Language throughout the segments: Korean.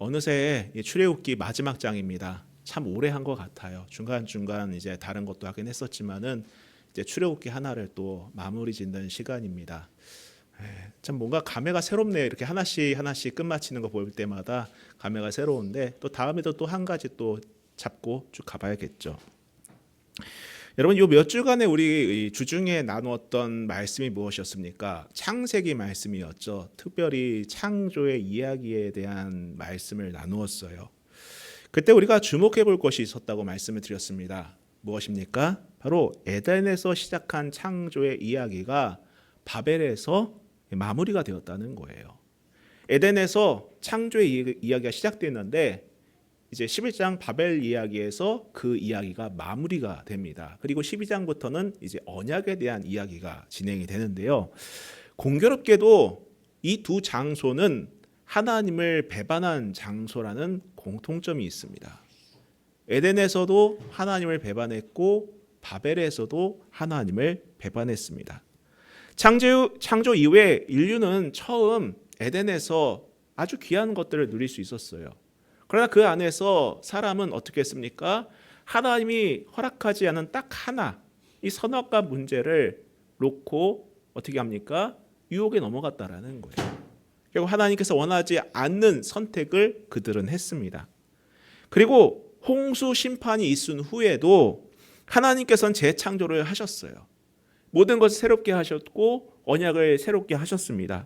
어느새 출애굽기 마지막 장입니다. 참 오래 한 것 같아요. 중간중간 이제 다른 것도 하긴 했었지만은 이제 출애굽기 하나를 또 마무리 짓는 시간입니다. 참 뭔가 감회가 새롭네요. 이렇게 하나씩 끝마치는 거 볼 때마다 감회가 새로운데 또 다음에도 또 한 가지 또 잡고 쭉 가봐야겠죠. 여러분 요 몇 주간에 우리 주중에 나누었던 말씀이 무엇이었습니까? 창세기 말씀이었죠. 특별히 창조의 이야기에 대한 말씀을 나누었어요. 그때 우리가 주목해 볼 것이 있었다고 말씀을 드렸습니다. 무엇입니까? 바로 에덴에서 시작한 창조의 이야기가 바벨에서 마무리가 되었다는 거예요. 에덴에서 창조의 이야기가 시작됐는데 이제 11장 바벨 이야기에서 그 이야기가 마무리가 됩니다. 그리고 12장부터는 이제 언약에 대한 이야기가 진행이 되는데요. 공교롭게도 이 두 장소는 하나님을 배반한 장소라는 공통점이 있습니다. 에덴에서도 하나님을 배반했고 바벨에서도 하나님을 배반했습니다. 창조 이후에 인류는 처음 에덴에서 아주 귀한 것들을 누릴 수 있었어요. 그러나 그 안에서 사람은 어떻게 했습니까? 하나님이 허락하지 않은 딱 하나, 이 선악과 문제를 놓고 어떻게 합니까? 유혹에 넘어갔다라는 거예요. 결국 하나님께서 원하지 않는 선택을 그들은 했습니다. 그리고 홍수 심판이 있은 후에도 하나님께서는 재창조를 하셨어요. 모든 것을 새롭게 하셨고 언약을 새롭게 하셨습니다.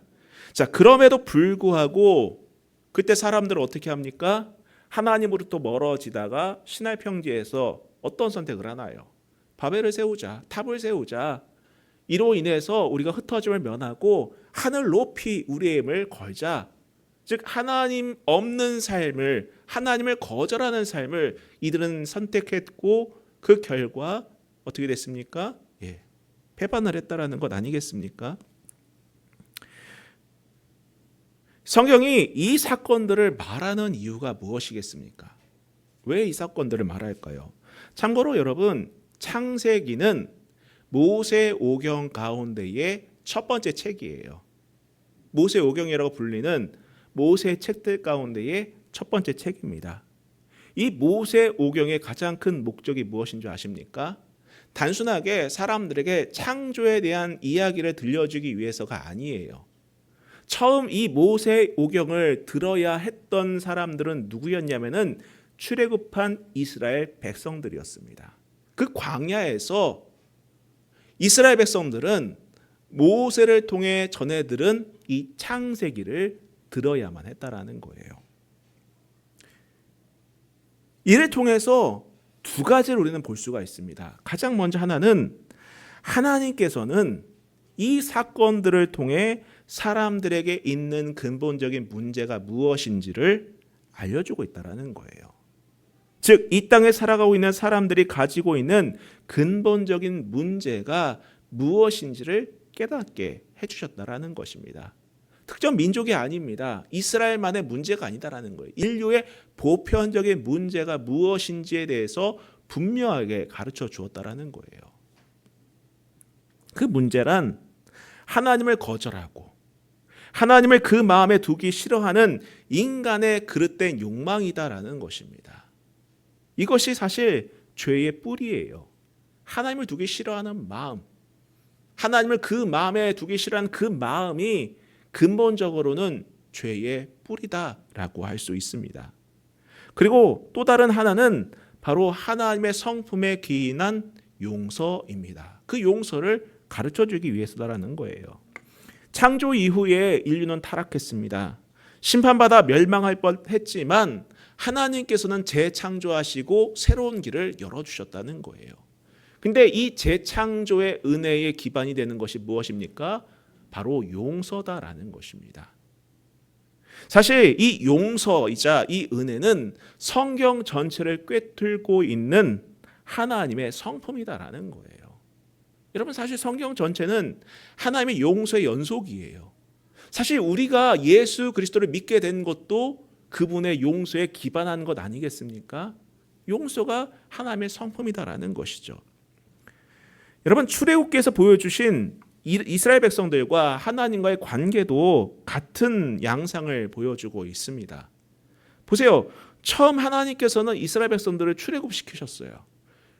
자, 그럼에도 불구하고 그때 사람들은 어떻게 합니까? 하나님으로부터 멀어지다가 시날 평지에서 어떤 선택을 하나요? 바벨을 세우자, 탑을 세우자. 이로 인해서 우리가 흩어짐을 면하고 하늘 높이 우리의 힘을 걸자. 즉 하나님 없는 삶을, 하나님을 거절하는 삶을 이들은 선택했고 그 결과 어떻게 됐습니까? 배반을 했다라는 것 아니겠습니까? 성경이 이 사건들을 말하는 이유가 무엇이겠습니까? 왜 이 사건들을 말할까요? 참고로 여러분, 창세기는 모세오경 가운데의 첫 번째 책이에요. 모세오경이라고 불리는 모세 책들 가운데의 첫 번째 책입니다. 이 모세오경의 가장 큰 목적이 무엇인 줄 아십니까? 단순하게 사람들에게 창조에 대한 이야기를 들려주기 위해서가 아니에요. 처음 이 모세오경을 들어야 했던 사람들은 누구였냐면은 출애굽한 이스라엘 백성들이었습니다. 그 광야에서 이스라엘 백성들은 모세를 통해 전해 들은 이 창세기를 들어야만 했다라는 거예요. 이를 통해서 두 가지를 우리는 볼 수가 있습니다. 가장 먼저 하나는 하나님께서는 이 사건들을 통해 사람들에게 있는 근본적인 문제가 무엇인지를 알려주고 있다는 거예요. 즉, 이 땅에 살아가고 있는 사람들이 가지고 있는 근본적인 문제가 무엇인지를 깨닫게 해주셨다는 것입니다. 특정 민족이 아닙니다. 이스라엘만의 문제가 아니다라는 거예요. 인류의 보편적인 문제가 무엇인지에 대해서 분명하게 가르쳐 주었다라는 거예요. 그 문제란 하나님을 거절하고 하나님을 그 마음에 두기 싫어하는 인간의 그릇된 욕망이다라는 것입니다. 이것이 사실 죄의 뿌리예요. 하나님을 두기 싫어하는 마음, 하나님을 그 마음에 두기 싫어하는 그 마음이 근본적으로는 죄의 뿌리다라고 할 수 있습니다. 그리고 또 다른 하나는 바로 하나님의 성품에 기인한 용서입니다. 그 용서를 가르쳐주기 위해서다라는 거예요. 창조 이후에 인류는 타락했습니다. 심판받아 멸망할 뻔했지만 하나님께서는 재창조하시고 새로운 길을 열어주셨다는 거예요. 근데 이 재창조의 은혜의 기반이 되는 것이 무엇입니까? 바로 용서다라는 것입니다. 사실 이 용서이자 이 은혜는 성경 전체를 꿰뚫고 있는 하나님의 성품이다라는 거예요. 여러분, 사실 성경 전체는 하나님의 용서의 연속이에요. 사실 우리가 예수 그리스도를 믿게 된 것도 그분의 용서에 기반한 것 아니겠습니까? 용서가 하나님의 성품이다라는 것이죠. 여러분, 출애굽기에서 보여주신 이스라엘 백성들과 하나님과의 관계도 같은 양상을 보여주고 있습니다. 보세요. 처음 하나님께서는 이스라엘 백성들을 출애굽시키셨어요.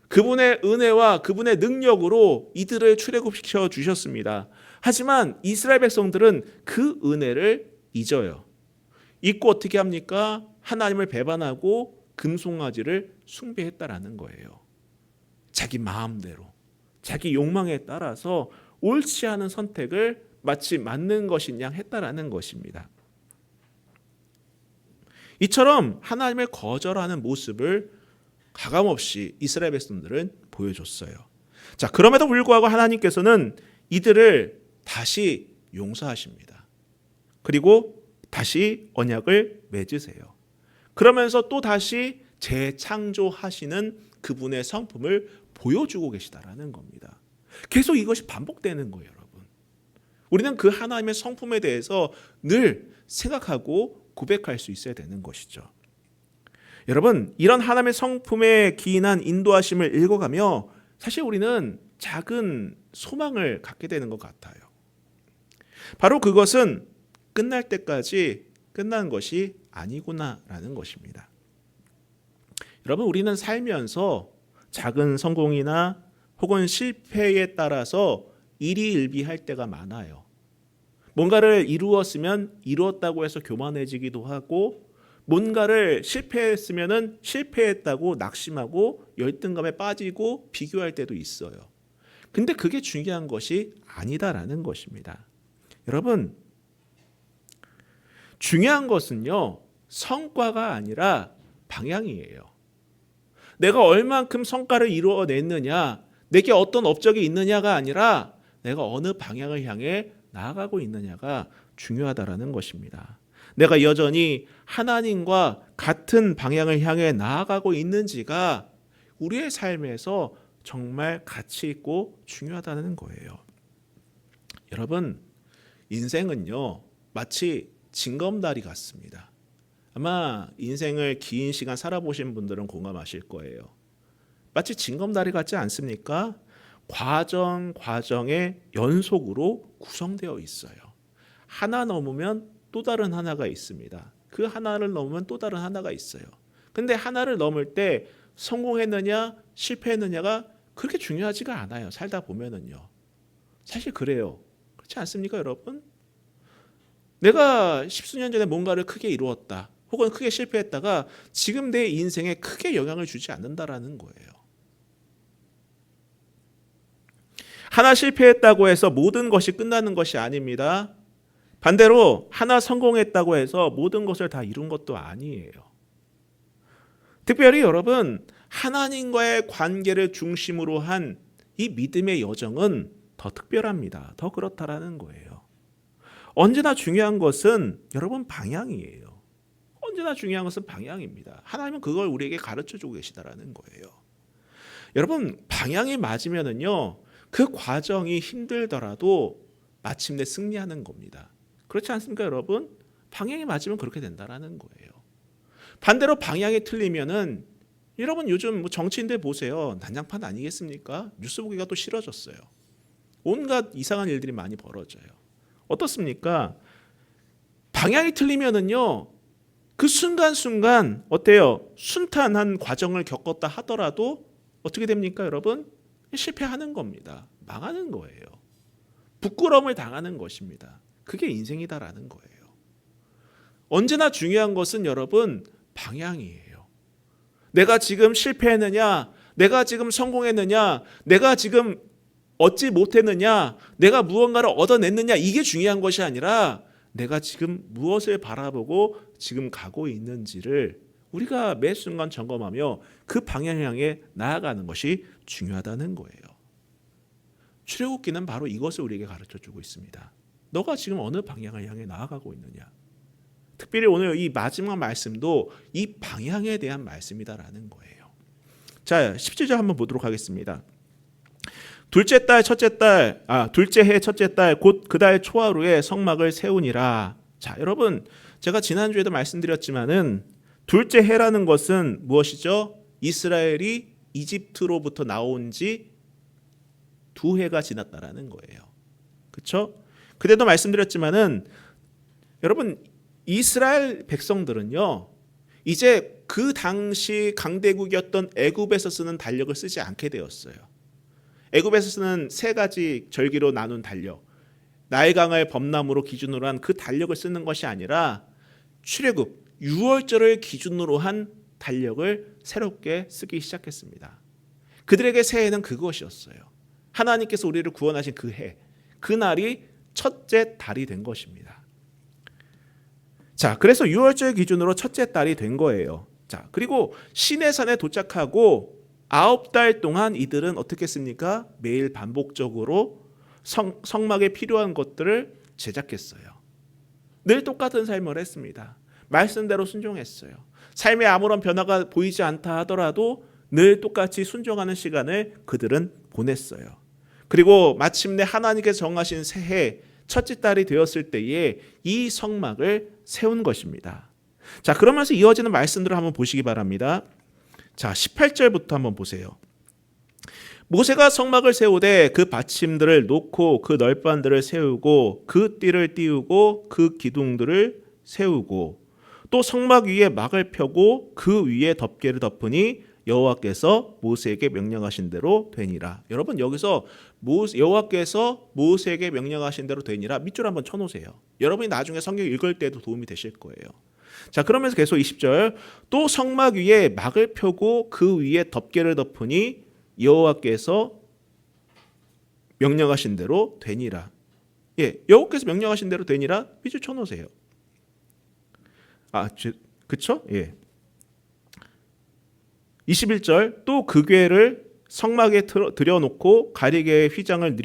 그분의 은혜와 그분의 능력으로 이들을 출애굽시켜 주셨습니다. 하지만 이스라엘 백성들은 그 은혜를 잊어요. 잊고 어떻게 합니까? 하나님을 배반하고 금송아지를 숭배했다라는 거예요. 자기 마음대로, 자기 욕망에 따라서 옳지 않은 선택을 마치 맞는 것인 양 했다라는 것입니다. 이처럼 하나님을 거절하는 모습을 가감없이 이스라엘 백성들은 보여줬어요. 자, 그럼에도 불구하고 하나님께서는 이들을 다시 용서하십니다. 그리고 다시 언약을 맺으세요. 그러면서 또 다시 재창조하시는 그분의 성품을 보여주고 계시다라는 겁니다. 계속 이것이 반복되는 거예요, 여러분. 우리는 그 하나님의 성품에 대해서 늘 생각하고 고백할 수 있어야 되는 것이죠. 여러분, 이런 하나님의 성품에 기인한 인도하심을 읽어가며 사실 우리는 작은 소망을 갖게 되는 것 같아요. 바로 그것은 끝날 때까지 끝나는 것이 아니구나라는 것입니다. 여러분, 우리는 살면서 작은 성공이나 혹은 실패에 따라서 일희일비할 때가 많아요. 뭔가를 이루었으면 이루었다고 해서 교만해지기도 하고, 뭔가를 실패했으면 실패했다고 낙심하고 열등감에 빠지고 비교할 때도 있어요. 근데 그게 중요한 것이 아니다라는 것입니다. 여러분, 중요한 것은요, 성과가 아니라 방향이에요. 내가 얼만큼 성과를 이루어냈느냐, 내게 어떤 업적이 있느냐가 아니라 내가 어느 방향을 향해 나아가고 있느냐가 중요하다라는 것입니다. 내가 여전히 하나님과 같은 방향을 향해 나아가고 있는지가 우리의 삶에서 정말 가치 있고 중요하다는 거예요. 여러분, 인생은요, 마치 징검다리 같습니다. 아마 인생을 긴 시간 살아보신 분들은 공감하실 거예요. 마치 징검다리 같지 않습니까? 과정의 연속으로 구성되어 있어요. 하나 넘으면 또 다른 하나가 있습니다. 그 하나를 넘으면 또 다른 하나가 있어요. 근데 하나를 넘을 때 성공했느냐 실패했느냐가 그렇게 중요하지가 않아요. 살다 보면은요. 사실 그래요. 그렇지 않습니까, 여러분? 내가 십수년 전에 뭔가를 크게 이루었다. 혹은 크게 실패했다가 지금 내 인생에 크게 영향을 주지 않는다라는 거예요. 하나 실패했다고 해서 모든 것이 끝나는 것이 아닙니다. 반대로 하나 성공했다고 해서 모든 것을 다 이룬 것도 아니에요. 특별히 여러분, 하나님과의 관계를 중심으로 한 이 믿음의 여정은 더 특별합니다. 더 그렇다라는 거예요. 언제나 중요한 것은 여러분 방향이에요. 언제나 중요한 것은 방향입니다. 하나님은 그걸 우리에게 가르쳐주고 계시다라는 거예요. 여러분, 방향이 맞으면은요, 그 과정이 힘들더라도 마침내 승리하는 겁니다. 그렇지 않습니까, 여러분? 방향이 맞으면 그렇게 된다라는 거예요. 반대로 방향이 틀리면은 여러분 요즘 정치인들 보세요. 난장판 아니겠습니까? 뉴스 보기가 또 싫어졌어요. 온갖 이상한 일들이 많이 벌어져요. 어떻습니까? 방향이 틀리면은요, 그 순간순간 어때요? 순탄한 과정을 겪었다 하더라도 어떻게 됩니까, 여러분? 실패하는 겁니다. 망하는 거예요. 부끄러움을 당하는 것입니다. 그게 인생이다라는 거예요. 언제나 중요한 것은 여러분 방향이에요. 내가 지금 실패했느냐, 내가 지금 성공했느냐, 내가 지금 얻지 못했느냐, 내가 무언가를 얻어냈느냐, 이게 중요한 것이 아니라 내가 지금 무엇을 바라보고 지금 가고 있는지를 우리가 매 순간 점검하며 그 방향 향해 나아가는 것이 중요하다는 거예요. 출애굽기는 바로 이것을 우리에게 가르쳐주고 있습니다. 너가 지금 어느 방향을 향해 나아가고 있느냐. 특별히 오늘 이 마지막 말씀도 이 방향에 대한 말씀이다라는 거예요. 자, 17절 한번 보도록 하겠습니다. 둘째 해 첫째 달 곧 그 달 초하루에 성막을 세우니라. 자, 여러분, 제가 지난주에도 말씀드렸지만은 둘째 해라는 것은 무엇이죠? 이스라엘이 이집트로부터 나온 지 2해가 지났다라는 거예요. 그렇죠? 그때도 말씀드렸지만은 여러분, 이스라엘 백성들은요, 이제 그 당시 강대국이었던 애굽에서 쓰는 달력을 쓰지 않게 되었어요. 애굽에서 쓰는 세 가지 절기로 나눈 달력, 나일강을 범람으로 기준으로 한 그 달력을 쓰는 것이 아니라 출애굽 6월절을 기준으로 한 달력을 새롭게 쓰기 시작했습니다. 그들에게 새해는 그것이었어요. 하나님께서 우리를 구원하신 그 해, 그날이 첫째 달이 된 것입니다. 자, 그래서 6월절 기준으로 첫째 달이 된 거예요. 자, 그리고 시내산에 도착하고 9달 동안 이들은 어떻게 했습니까? 매일 반복적으로 성막에 필요한 것들을 제작했어요. 늘 똑같은 삶을 했습니다. 말씀대로 순종했어요. 삶에 아무런 변화가 보이지 않다 하더라도 늘 똑같이 순종하는 시간을 그들은 보냈어요. 그리고 마침내 하나님께서 정하신 새해 첫째 달이 되었을 때에 이 성막을 세운 것입니다. 자, 그러면서 이어지는 말씀들을 한번 보시기 바랍니다. 자, 18절부터 한번 보세요. 모세가 성막을 세우되 그 받침들을 놓고 그 널판들을 세우고 그 띠를 띄우고 그 기둥들을 세우고 또 성막 위에 막을 펴고 그 위에 덮개를 덮으니 여호와께서 모세에게 명령하신 대로 되니라. 여러분, 여기서 여호와께서 모세에게 명령하신 대로 되니라 밑줄 한번 쳐놓으세요. 여러분이 나중에 성경 읽을 때도 도움이 되실 거예요. 자, 그러면서 계속 20절 또 성막 위에 막을 펴고 그 위에 덮개를 덮으니 여호와께서 명령하신 대로 되니라. 예, 여호와께서 명령하신 대로 되니라 밑줄 쳐놓으세요. 그쵸? 예. 21절 또 그 궤를 성막에 들여놓고 가리개의 휘장을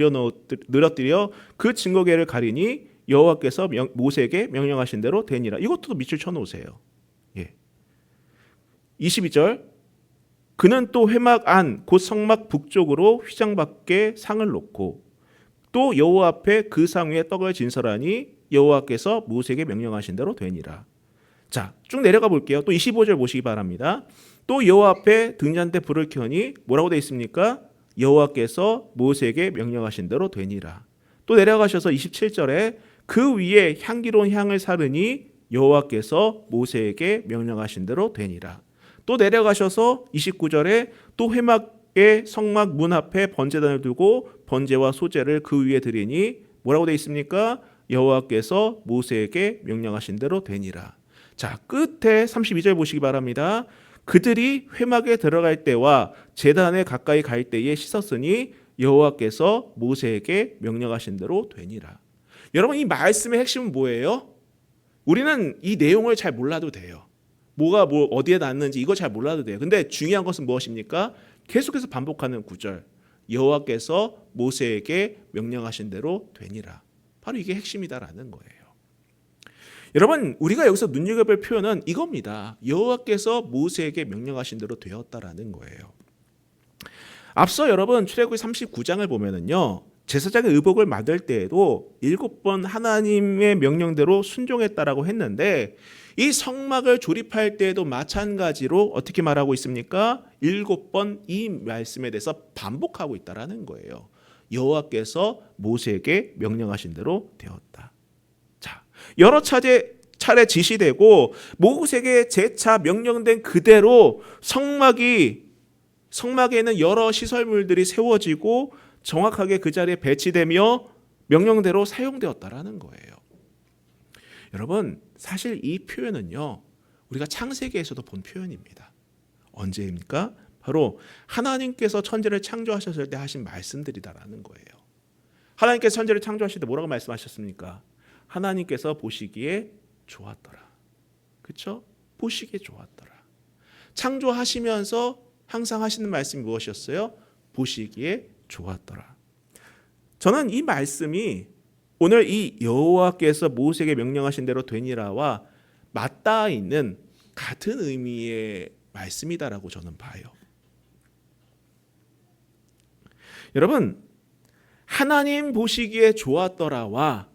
늘어뜨려 그 증거궤를 가리니 여호와께서 모세에게 명령하신 대로 되니라. 이것도 밑줄 쳐놓으세요. 예. 22절 그는 또 회막 안 곧 성막 북쪽으로 휘장 밖에 상을 놓고 또 여호와 앞에 그 상 위에 떡을 진설하니 여호와께서 모세에게 명령하신 대로 되니라. 자, 쭉 내려가 볼게요. 또 25절 보시기 바랍니다. 또 여호와 앞에 등잔대 불을 켜니 뭐라고 되어 있습니까? 여호와께서 모세에게 명령하신 대로 되니라. 또 내려가셔서 27절에 그 위에 향기로운 향을 사르니 여호와께서 모세에게 명령하신 대로 되니라. 또 내려가셔서 29절에 또 회막의 성막 문 앞에 번제단을 두고 번제와 소제를 그 위에 드리니 뭐라고 되어 있습니까? 여호와께서 모세에게 명령하신 대로 되니라. 자, 끝에 32절 보시기 바랍니다. 그들이 회막에 들어갈 때와 제단에 가까이 갈 때에 씻었으니 여호와께서 모세에게 명령하신 대로 되니라. 여러분, 이 말씀의 핵심은 뭐예요? 우리는 이 내용을 잘 몰라도 돼요. 뭐가 어디에 놨는지 이거 잘 몰라도 돼요. 근데 중요한 것은 무엇입니까? 계속해서 반복하는 구절. 여호와께서 모세에게 명령하신 대로 되니라. 바로 이게 핵심이다라는 거예요. 여러분, 우리가 여기서 눈여겨볼 표현은 이겁니다. 여호와께서 모세에게 명령하신 대로 되었다라는 거예요. 앞서 여러분 출애굽기 39장을 보면은요, 제사장의 의복을 만들 때에도 7번 하나님의 명령대로 순종했다라고 했는데 이 성막을 조립할 때에도 마찬가지로 어떻게 말하고 있습니까? 7번 이 말씀에 대해서 반복하고 있다라는 거예요. 여호와께서 모세에게 명령하신 대로 되었다. 자, 여러 차례 지시되고 모세에게 재차 명령된 그대로 성막에는 여러 시설물들이 세워지고 정확하게 그 자리에 배치되며 명령대로 사용되었다라는 거예요. 여러분, 사실 이 표현은요, 우리가 창세기에서도 본 표현입니다. 언제입니까? 바로 하나님께서 천지를 창조하셨을 때 하신 말씀들이다라는 거예요. 하나님께서 천지를 창조하실 때 뭐라고 말씀하셨습니까? 하나님께서 보시기에 좋았더라. 그렇죠? 보시기에 좋았더라. 창조하시면서 항상 하시는 말씀이 무엇이었어요? 보시기에 좋았더라. 저는 이 말씀이 오늘 이 여호와께서 모세에게 명령하신 대로 되니라와 맞닿아 있는 같은 의미의 말씀이다라고 저는 봐요. 여러분, 하나님 보시기에 좋았더라와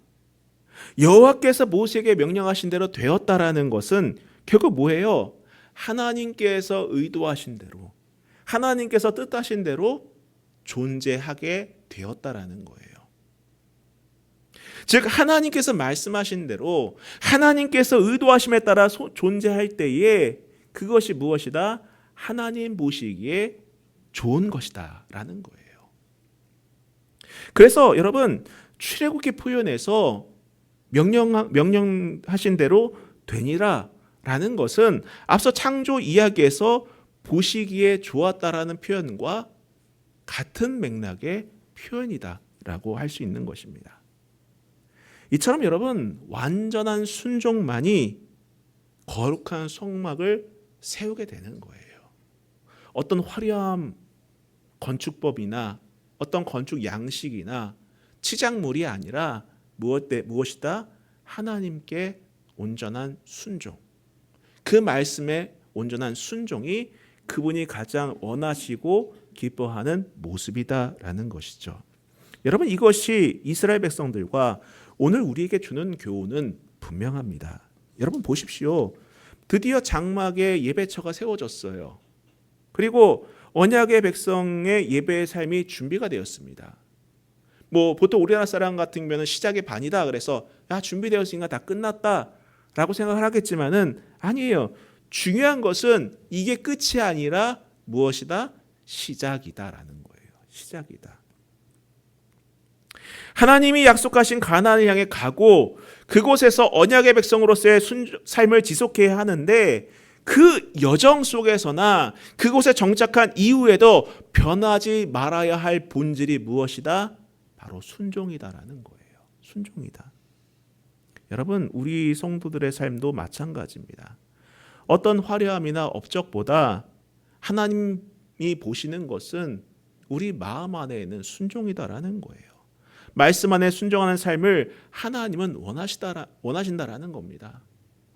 여호와께서 모세에게 명령하신 대로 되었다라는 것은 결국 뭐예요? 하나님께서 의도하신 대로, 하나님께서 뜻하신 대로 존재하게 되었다라는 거예요. 즉 하나님께서 말씀하신 대로 하나님께서 의도하심에 따라 존재할 때에 그것이 무엇이다? 하나님 보시기에 좋은 것이다 라는 거예요. 그래서 여러분 출애굽기 표현에서 명령하신 대로 되니라 라는 것은 앞서 창조 이야기에서 보시기에 좋았다라는 표현과 같은 맥락의 표현이다 라고 할 수 있는 것입니다. 이처럼 여러분 완전한 순종만이 거룩한 성막을 세우게 되는 거예요. 어떤 화려한 건축법이나 어떤 건축 양식이나 치장물이 아니라 무엇이다? 하나님께 온전한 순종. 그 말씀에 온전한 순종이 그분이 가장 원하시고 기뻐하는 모습이다라는 것이죠. 여러분 이것이 이스라엘 백성들과 오늘 우리에게 주는 교훈은 분명합니다. 여러분 보십시오. 드디어 장막에 예배처가 세워졌어요. 그리고 언약의 백성의 예배의 삶이 준비가 되었습니다. 보통 우리나라 사람 같은 경우는 시작이 반이다 그래서 준비되었으니까 다 끝났다라고 생각을 하겠지만은 아니에요. 중요한 것은 이게 끝이 아니라 무엇이다? 시작이다라는 거예요. 시작이다. 하나님이 약속하신 가나안을 향해 가고 그곳에서 언약의 백성으로서의 삶을 지속해야 하는데 그 여정 속에서나 그곳에 정착한 이후에도 변하지 말아야 할 본질이 무엇이다? 바로 순종이다라는 거예요. 순종이다. 여러분 우리 성도들의 삶도 마찬가지입니다. 어떤 화려함이나 업적보다 하나님이 보시는 것은 우리 마음 안에 있는 순종이다라는 거예요. 말씀 안에 순종하는 삶을 하나님은 원하신다라는 겁니다.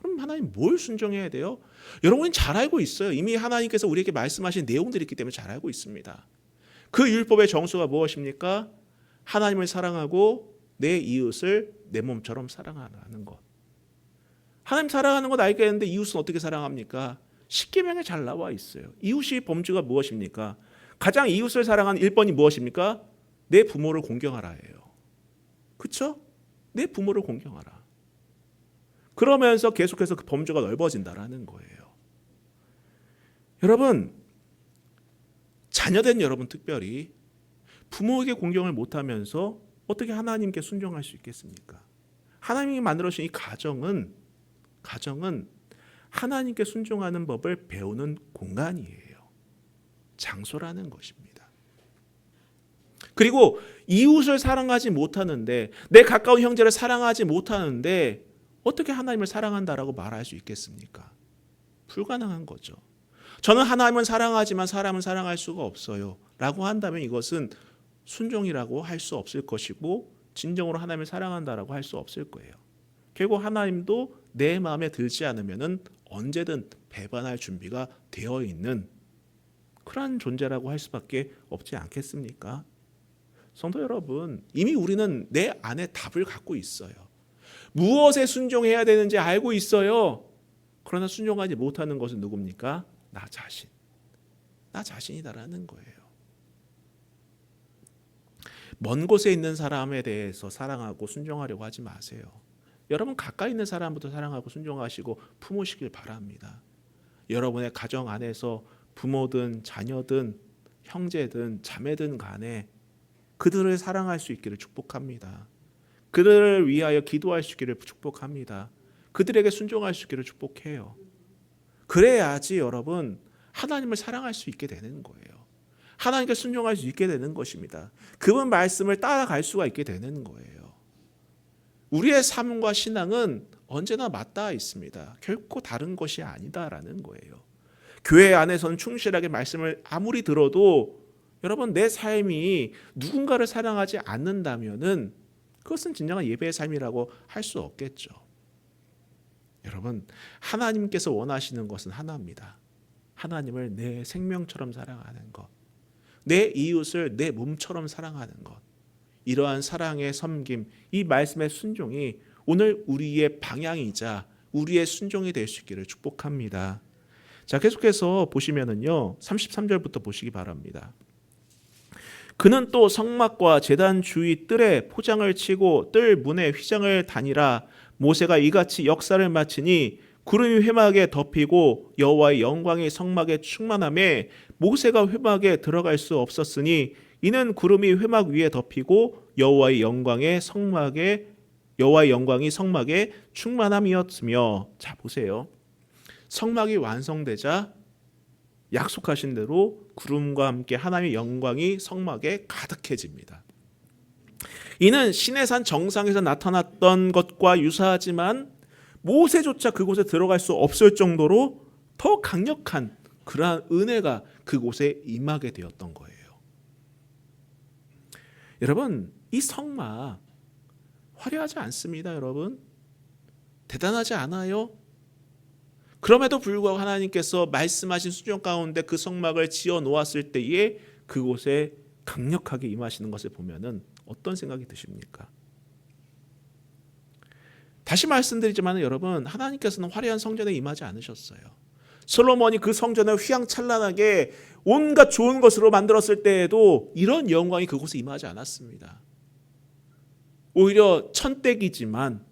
그럼 하나님 뭘 순종해야 돼요? 여러분이 잘 알고 있어요. 이미 하나님께서 우리에게 말씀하신 내용들이 있기 때문에 잘 알고 있습니다. 그 율법의 정수가 무엇입니까? 하나님을 사랑하고 내 이웃을 내 몸처럼 사랑하는 것. 하나님 사랑하는 것 알겠는데 이웃은 어떻게 사랑합니까? 십계명에 잘 나와 있어요. 이웃이 범주가 무엇입니까? 가장 이웃을 사랑하는 1번이 무엇입니까? 내 부모를 공경하라예요. 그렇죠? 내 부모를 공경하라. 그러면서 계속해서 그 범주가 넓어진다라는 거예요. 여러분, 자녀된 여러분 특별히 부모에게 공경을 못하면서 어떻게 하나님께 순종할 수 있겠습니까? 하나님이 만들어주신 이 가정은 하나님께 순종하는 법을 배우는 공간이에요. 장소라는 것입니다. 그리고 이웃을 사랑하지 못하는데 내 가까운 형제를 사랑하지 못하는데 어떻게 하나님을 사랑한다라고 말할 수 있겠습니까? 불가능한 거죠. 저는 하나님은 사랑하지만 사람은 사랑할 수가 없어요 라고 한다면 이것은 순종이라고 할 수 없을 것이고 진정으로 하나님을 사랑한다라고 할 수 없을 거예요. 결국 하나님도 내 마음에 들지 않으면 언제든 배반할 준비가 되어 있는 그러한 존재라고 할 수밖에 없지 않겠습니까? 성도 여러분, 이미 우리는 내 안에 답을 갖고 있어요. 무엇에 순종해야 되는지 알고 있어요. 그러나 순종하지 못하는 것은 누굽니까? 나 자신. 나 자신이다라는 거예요. 먼 곳에 있는 사람에 대해서 사랑하고 순종하려고 하지 마세요. 여러분 가까이 있는 사람부터 사랑하고 순종하시고 품으시길 바랍니다. 여러분의 가정 안에서 부모든 자녀든 형제든 자매든 간에 그들을 사랑할 수 있기를 축복합니다. 그들을 위하여 기도할 수 있기를 축복합니다. 그들에게 순종할 수 있기를 축복해요. 그래야지 여러분 하나님을 사랑할 수 있게 되는 거예요. 하나님께 순종할 수 있게 되는 것입니다. 그분 말씀을 따라갈 수가 있게 되는 거예요. 우리의 삶과 신앙은 언제나 맞닿아 있습니다. 결코 다른 것이 아니다라는 거예요. 교회 안에서는 충실하게 말씀을 아무리 들어도 여러분 내 삶이 누군가를 사랑하지 않는다면은 그것은 진정한 예배의 삶이라고 할 수 없겠죠. 여러분 하나님께서 원하시는 것은 하나입니다. 하나님을 내 생명처럼 사랑하는 것, 내 이웃을 내 몸처럼 사랑하는 것, 이러한 사랑의 섬김, 이 말씀의 순종이 오늘 우리의 방향이자 우리의 순종이 될 수 있기를 축복합니다. 자, 계속해서 보시면은요 33절부터 보시기 바랍니다. 그는 또 성막과 제단 주위 뜰에 포장을 치고 뜰 문에 휘장을 다니라. 모세가 이같이 역사를 마치니 구름이 회막에 덮이고 여호와의 영광이 성막에 충만함에 모세가 회막에 들어갈 수 없었으니 이는 구름이 회막 위에 덮이고 여호와의 영광이 성막에 충만함이었으며. 자, 보세요. 성막이 완성되자 약속하신 대로 구름과 함께 하나님의 영광이 성막에 가득해집니다. 이는 시내산 정상에서 나타났던 것과 유사하지만 모세조차 그곳에 들어갈 수 없을 정도로 더 강력한 그러한 은혜가 그곳에 임하게 되었던 거예요. 여러분, 이 성막 화려하지 않습니다. 여러분, 대단하지 않아요? 그럼에도 불구하고 하나님께서 말씀하신 수종 가운데 그 성막을 지어 놓았을 때에 그곳에 강력하게 임하시는 것을 보면은 어떤 생각이 드십니까? 다시 말씀드리지만 여러분, 하나님께서는 화려한 성전에 임하지 않으셨어요. 솔로몬이 그 성전을 휘황찬란하게 온갖 좋은 것으로 만들었을 때에도 이런 영광이 그곳에 임하지 않았습니다. 오히려 천대기지만,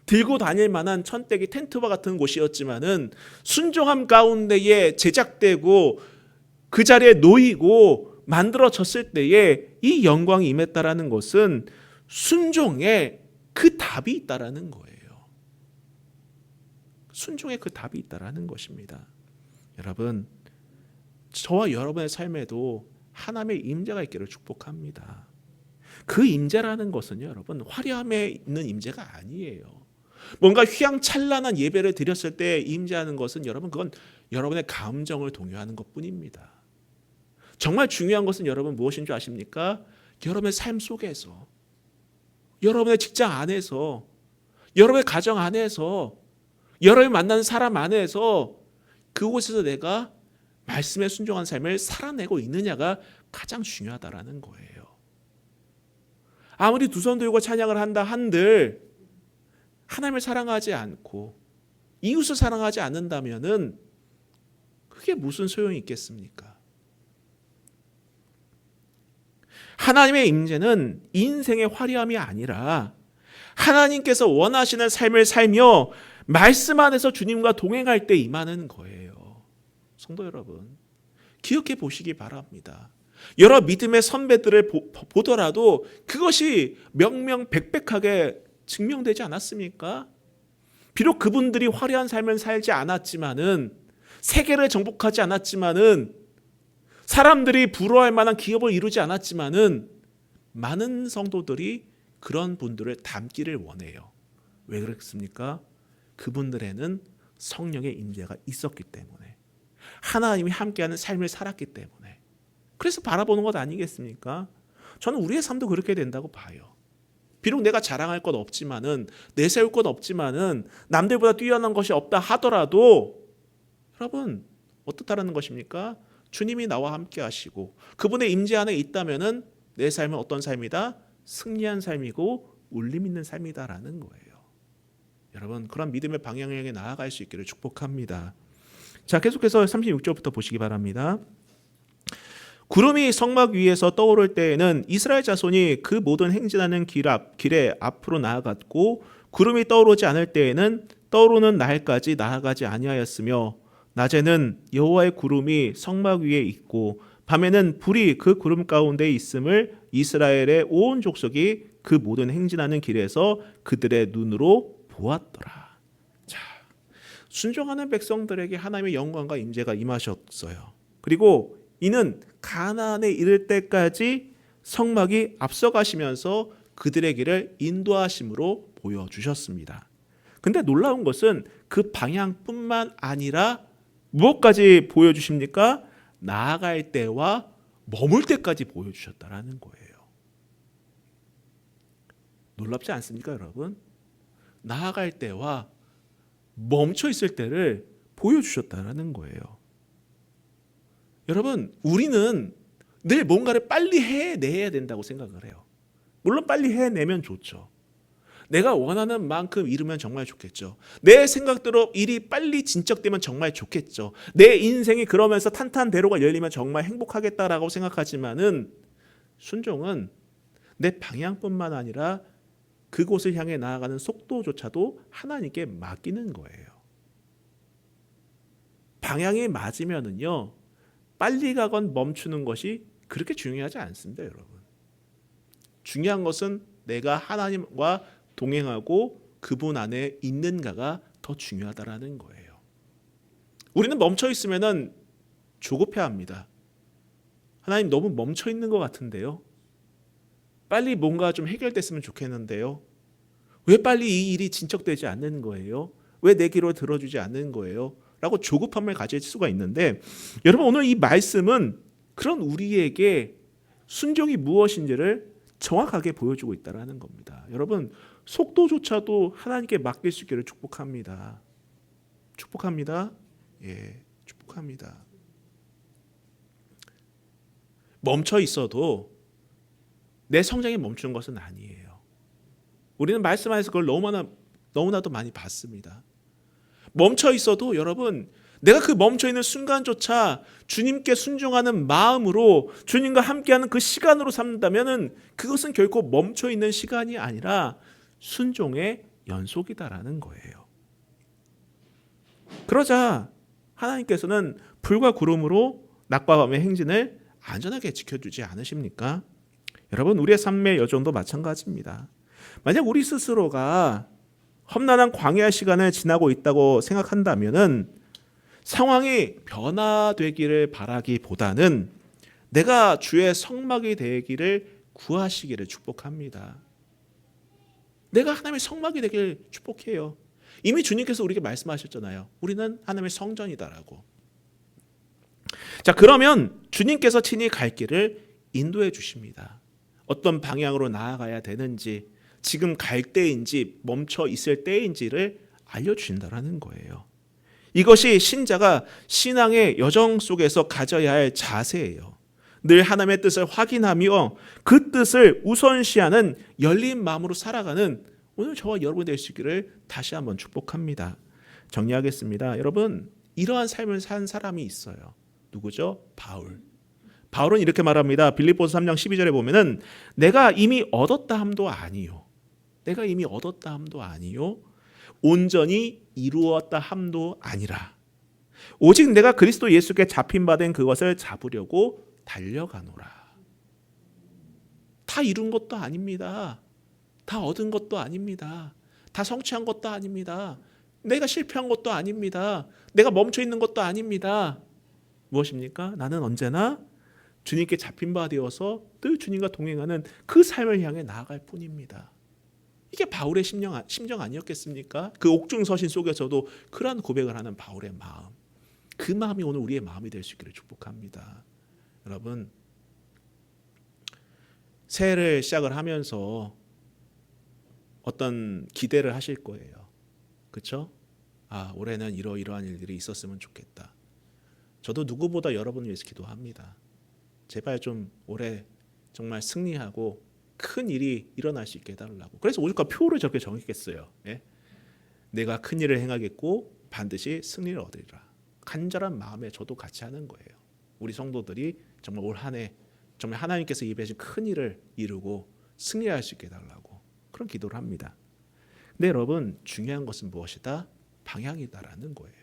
들고 다닐 만한 천대기 텐트와 같은 곳이었지만은 순종함 가운데에 제작되고 그 자리에 놓이고 만들어졌을 때에 이 영광이 임했다라는 것은 순종의 그 답이 있다라는 거예요. 순종의 그 답이 있다라는 것입니다. 여러분, 저와 여러분의 삶에도 하나님의 임재가 있기를 축복합니다. 그 임재라는 것은요, 여러분, 화려함에 있는 임재가 아니에요. 뭔가 휘황찬란한 예배를 드렸을 때 임재하는 것은 여러분, 그건 여러분의 감정을 동요하는 것뿐입니다. 정말 중요한 것은 여러분 무엇인 줄 아십니까? 여러분의 삶 속에서, 여러분의 직장 안에서, 여러분의 가정 안에서, 여러분이 만나는 사람 안에서 그곳에서 내가 말씀에 순종한 삶을 살아내고 있느냐가 가장 중요하다라는 거예요. 아무리 두 손 들고 찬양을 한다 한들 하나님을 사랑하지 않고 이웃을 사랑하지 않는다면은 그게 무슨 소용이 있겠습니까? 하나님의 임재는 인생의 화려함이 아니라 하나님께서 원하시는 삶을 살며 말씀 안에서 주님과 동행할 때 임하는 거예요. 성도 여러분, 기억해 보시기 바랍니다. 여러 믿음의 선배들을 보더라도 그것이 명명백백하게 증명되지 않았습니까? 비록 그분들이 화려한 삶을 살지 않았지만은, 세계를 정복하지 않았지만은, 사람들이 부러워할 만한 기업을 이루지 않았지만은 많은 성도들이 그런 분들을 닮기를 원해요. 왜 그렇습니까? 그분들에는 성령의 임재가 있었기 때문에, 하나님이 함께하는 삶을 살았기 때문에, 그래서 바라보는 것 아니겠습니까? 저는 우리의 삶도 그렇게 된다고 봐요. 비록 내가 자랑할 것 없지만은, 내세울 것 없지만은, 남들보다 뛰어난 것이 없다 하더라도 여러분 어떻다라는 것입니까? 주님이 나와 함께 하시고 그분의 임재 안에 있다면은 내 삶은 어떤 삶이다? 승리한 삶이고 울림 있는 삶이다라는 거예요. 여러분, 그런 믿음의 방향을 향해 나아갈 수 있기를 축복합니다. 자, 계속해서 36절부터 보시기 바랍니다. 구름이 성막 위에서 떠오를 때에는 이스라엘 자손이 그 모든 행진하는 길에 앞으로 나아갔고, 구름이 떠오르지 않을 때에는 떠오르는 날까지 나아가지 아니하였으며, 낮에는 여호와의 구름이 성막 위에 있고 밤에는 불이 그 구름 가운데 있음을 이스라엘의 온 족속이 그 모든 행진하는 길에서 그들의 눈으로 보았더라. 자, 순종하는 백성들에게 하나님의 영광과 임재가 임하셨어요. 그리고 이는 가나안에 이를 때까지 성막이 앞서가시면서 그들의 길을 인도하심으로 보여주셨습니다. 근데 놀라운 것은 그 방향뿐만 아니라 무엇까지 보여주십니까? 나아갈 때와 머물 때까지 보여주셨다라는 거예요. 놀랍지 않습니까, 여러분? 나아갈 때와 멈춰 있을 때를 보여주셨다라는 거예요. 여러분, 우리는 늘 뭔가를 빨리 해내야 된다고 생각을 해요. 물론 빨리 해내면 좋죠. 내가 원하는 만큼 이루면 정말 좋겠죠. 내 생각대로 일이 빨리 진척되면 정말 좋겠죠. 내 인생이 그러면서 탄탄대로가 열리면 정말 행복하겠다라고 생각하지만은, 순종은 내 방향뿐만 아니라 그곳을 향해 나아가는 속도조차도 하나님께 맡기는 거예요. 방향이 맞으면은요, 빨리 가건 멈추는 것이 그렇게 중요하지 않습니다, 여러분. 중요한 것은 내가 하나님과 동행하고 그분 안에 있는가가 더 중요하다라는 거예요. 우리는 멈춰 있으면은 조급해합니다. 하나님 너무 멈춰 있는 것 같은데요. 빨리 뭔가 좀 해결됐으면 좋겠는데요. 왜 빨리 이 일이 진척되지 않는 거예요? 왜 내 기도를 들어주지 않는 거예요? 라고 조급함을 가질 수가 있는데, 여러분 오늘 이 말씀은 그런 우리에게 순종이 무엇인지를 정확하게 보여주고 있다는 겁니다. 여러분 속도조차도 하나님께 맡길 수 있기를 축복합니다. 축복합니다. 예, 축복합니다. 멈춰 있어도 내 성장이 멈추는 것은 아니에요. 우리는 말씀 안에서 그걸 너무나도 많이 봤습니다. 멈춰 있어도 여러분, 내가 그 멈춰 있는 순간조차 주님께 순종하는 마음으로 주님과 함께하는 그 시간으로 삼는다면은 그것은 결코 멈춰 있는 시간이 아니라 순종의 연속이다라는 거예요. 그러자 하나님께서는 불과 구름으로 낮과 밤의 행진을 안전하게 지켜주지 않으십니까? 여러분 우리의 삶의 여정도 마찬가지입니다. 만약 우리 스스로가 험난한 광야 시간을 지나고 있다고 생각한다면은 상황이 변화되기를 바라기보다는 내가 주의 성막이 되기를 구하시기를 축복합니다. 내가 하나님의 성막이 되기를 축복해요. 이미 주님께서 우리에게 말씀하셨잖아요. 우리는 하나님의 성전이다라고. 자, 그러면 주님께서 친히 갈 길을 인도해 주십니다. 어떤 방향으로 나아가야 되는지, 지금 갈 때인지 멈춰 있을 때인지를 알려주신다는 거예요. 이것이 신자가 신앙의 여정 속에서 가져야 할 자세예요. 늘 하나님의 뜻을 확인하며 그 뜻을 우선시하는 열린 마음으로 살아가는 오늘 저와 여러분 될 수 있기를 다시 한번 축복합니다. 정리하겠습니다. 여러분 이러한 삶을 산 사람이 있어요. 누구죠? 바울. 바울은 이렇게 말합니다. 빌립보서 3장 12절에 보면은 내가 이미 얻었다 함도 아니요. 내가 이미 얻었다 함도 아니요. 온전히 이루었다 함도 아니라 오직 내가 그리스도 예수께 잡힌 바 된 그것을 잡으려고 달려가노라. 다 이룬 것도 아닙니다. 다 얻은 것도 아닙니다. 다 성취한 것도 아닙니다. 내가 실패한 것도 아닙니다. 내가 멈춰 있는 것도 아닙니다. 무엇입니까? 나는 언제나 주님께 잡힌 바 되어서 늘 주님과 동행하는 그 삶을 향해 나아갈 뿐입니다. 이게 바울의 심정 아니었겠습니까? 그 옥중서신 속에서도 그러한 고백을 하는 바울의 마음. 그 마음이 오늘 우리의 마음이 될 수 있기를 축복합니다. 여러분 새해를 시작을 하면서 어떤 기대를 하실 거예요. 그렇죠? 아, 올해는 이러이러한 일들이 있었으면 좋겠다. 저도 누구보다 여러분을 위해서 기도합니다. 제발 좀 올해 정말 승리하고 큰 일이 일어날 수 있게 해달라고. 그래서 오죽하 표를 저렇게 정했겠어요. 예? 내가 큰 일을 행하겠고 반드시 승리를 얻으리라. 간절한 마음에 저도 같이 하는 거예요. 우리 성도들이 정말 올 한 해 정말 하나님께서 예배하신 큰 일을 이루고 승리할 수 있게 해달라고 그런 기도를 합니다. 근데 여러분 중요한 것은 무엇이다? 방향이다라는 거예요.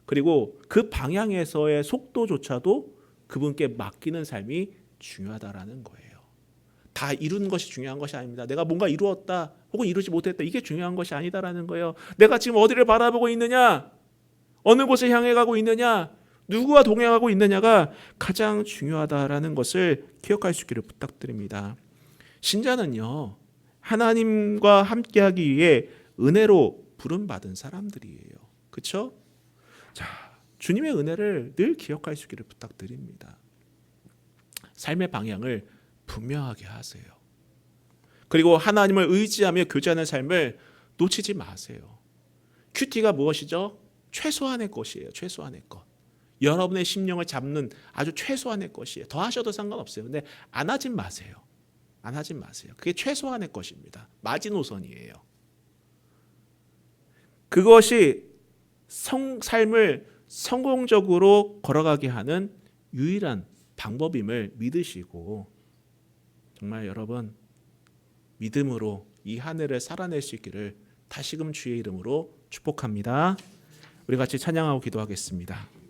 그리고 그 방향에서의 속도조차도 그분께 맡기는 삶이 중요하다라는 거예요. 다 이룬 것이 중요한 것이 아닙니다. 내가 뭔가 이루었다 혹은 이루지 못했다 이게 중요한 것이 아니다라는 거예요. 내가 지금 어디를 바라보고 있느냐, 어느 곳을 향해 가고 있느냐, 누구와 동행하고 있느냐가 가장 중요하다라는 것을 기억할 수 있기를 부탁드립니다. 신자는요 하나님과 함께하기 위해 은혜로 부름받은 사람들이에요. 그렇죠? 자, 주님의 은혜를 늘 기억할 수 있기를 부탁드립니다. 삶의 방향을 분명하게 하세요. 그리고 하나님을 의지하며 교제하는 삶을 놓치지 마세요. 큐티가 무엇이죠? 최소한의 것이에요. 최소한의 것. 여러분의 심령을 잡는 아주 최소한의 것이에요. 더 하셔도 상관없어요. 근데 안 하지 마세요. 안 하지 마세요. 그게 최소한의 것입니다. 마지노선이에요. 그것이 삶을 성공적으로 걸어가게 하는 유일한 방법임을 믿으시고 정말 여러분 믿음으로 이 한 해를 살아낼 수 있기를 다시금 주의 이름으로 축복합니다. 우리 같이 찬양하고 기도하겠습니다.